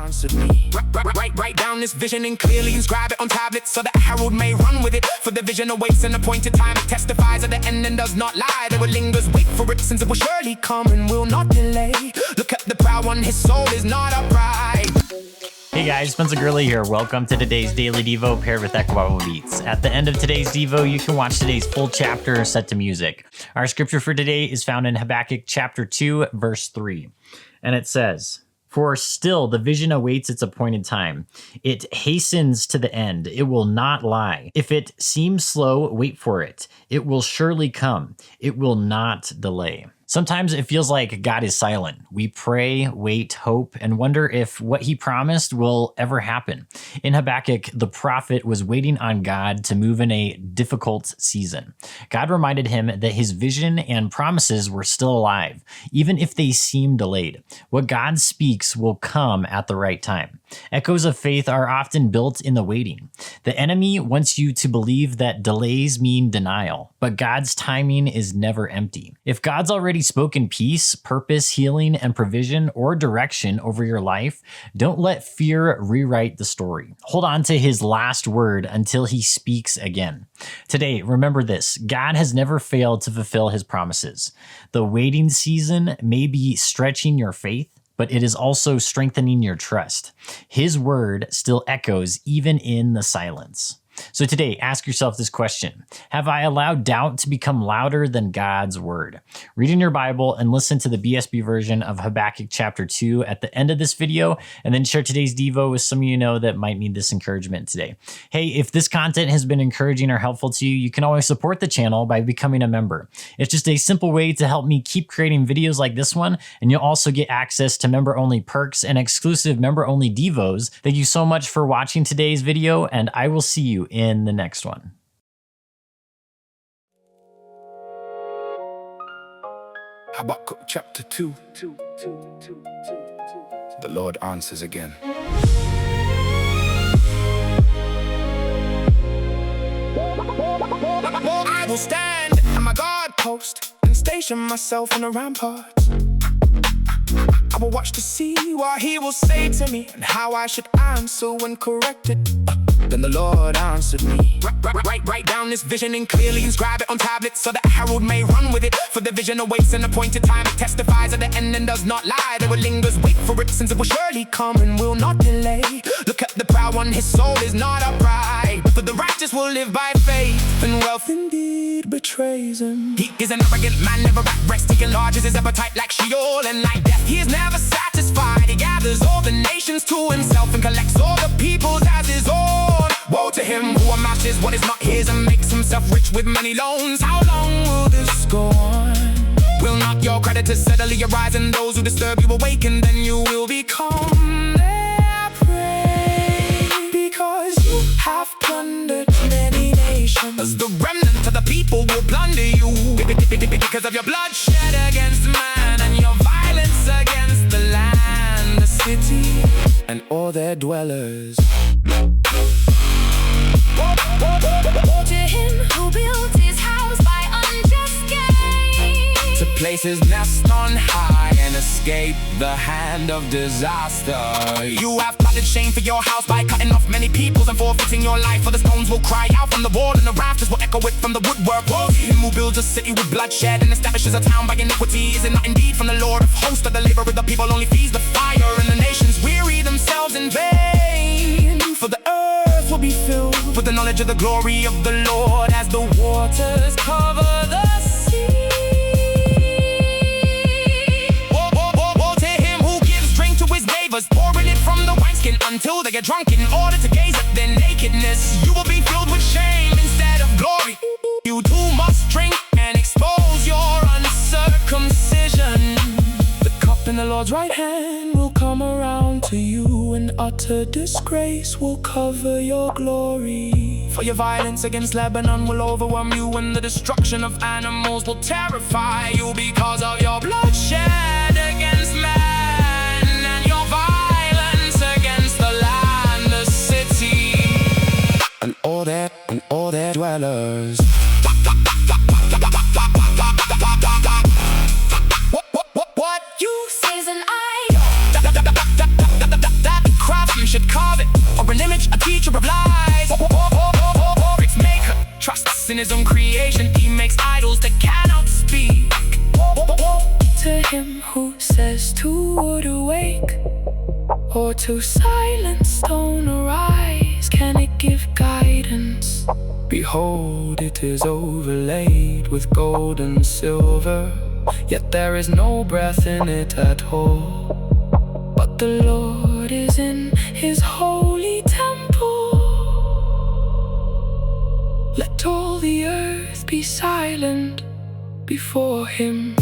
answered me. Write down this vision and clearly inscribe it on tablets, so that a herald may run with it. For the vision awaits an appointed time. It testifies at the end and does not lie. There will lingers, wait for it, since it will surely come and will not delay. Look at the proud one, his soul is not upright. Hey guys, Spencer Gurley here. Welcome to today's Daily Devo paired with Echo Bible Beats. At the end of today's Devo, you can watch today's full chapter set to music. Our scripture for today is found in Habakkuk chapter 2, verse 3. And it says, "For still the vision awaits its appointed time. It hastens to the end. It will not lie. If it seems slow, wait for it. It will surely come. It will not delay." Sometimes it feels like God is silent. We pray, wait, hope, and wonder if what he promised will ever happen. In Habakkuk, the prophet was waiting on God to move in a difficult season. God reminded him that his vision and promises were still alive, even if they seem delayed. What God speaks will come at the right time. Echoes of faith are often built in the waiting. The enemy wants you to believe that delays mean denial, but God's timing is never empty. If God's already spoken peace, purpose, healing, and provision or direction over your life, don't let fear rewrite the story. Hold on to his last word until he speaks again. Today, remember this: God has never failed to fulfill his promises. The waiting season may be stretching your faith, but it is also strengthening your trust. His word still echoes even in the silence. So today, ask yourself this question: have I allowed doubt to become louder than God's word? Read in your Bible and listen to the BSB version of Habakkuk chapter 2 at the end of this video, and then share today's Devo with some of you know that might need this encouragement today. Hey, if this content has been encouraging or helpful to you, you can always support the channel by becoming a member. It's just a simple way to help me keep creating videos like this one, and you'll also get access to member-only perks and exclusive member-only Devos. Thank you so much for watching today's video, and I will see you in the next one. Habakkuk chapter 2. The Lord answers again. I will stand at my guard post and station myself on the ramparts. I will watch to see what he will say to me and how I should answer when corrected. Then the Lord answered me. Write down this vision and clearly inscribe it on tablets, so that a herald may run with it. For the vision awaits an appointed time. It testifies at the end and does not lie. There will lingers, wait for it, since it will surely come and will not delay. Look at the proud one, his soul is not upright. For the righteous will live by faith, and wealth indeed betrays him. He is an arrogant man, never at rest. He enlarges his appetite like Sheol, and like death he is never satisfied. He gathers all the nations to himself and collects all the peoples as his own. Woe to him who amasses what is not his and makes himself rich with many loans. How long will this go on? Will not your creditors suddenly arise, and those who disturb you awaken? Then you will become their prey, because you have plundered many nations. As the remnant of the people will plunder you, because of your bloodshed against man and your violence against the land, the city, and all their dwellers. Woe to him who built his house by unjust gain, to place his nest on high and escape the hand of disaster. You have plotted shame for your house by cutting off many peoples and forfeiting your life. For the stones will cry out from the wall and the rafters will echo it from the woodwork. Woe to him who builds a city with bloodshed and establishes a town by iniquity. Is it not indeed from the Lord of hosts that the labor of the people only feeds the fire, and the nations weary themselves in vain? For the earth will be filled with the knowledge of the glory of the Lord, as the waters cover the sea. Woe to him who gives drink to his neighbors, pouring it from the wineskin until they get drunk, in order to gaze at their nakedness. You will be filled with shame instead of glory. You too must drink and expose your uncircumcision. The cup in the Lord's right hand will come around to you, and utter disgrace will cover your glory. For your violence against Lebanon will overwhelm you, and the destruction of animals will terrify you, because of your bloodshed against man and your violence against the land, the city, and all their dwellers. What you say is an idol. who says to wood awake, or to silent stone arise? Can it give guidance? Behold, it is overlaid with gold and silver, yet there is no breath in it at all. But the Lord is in his holy temple. Let all the earth be silent before him.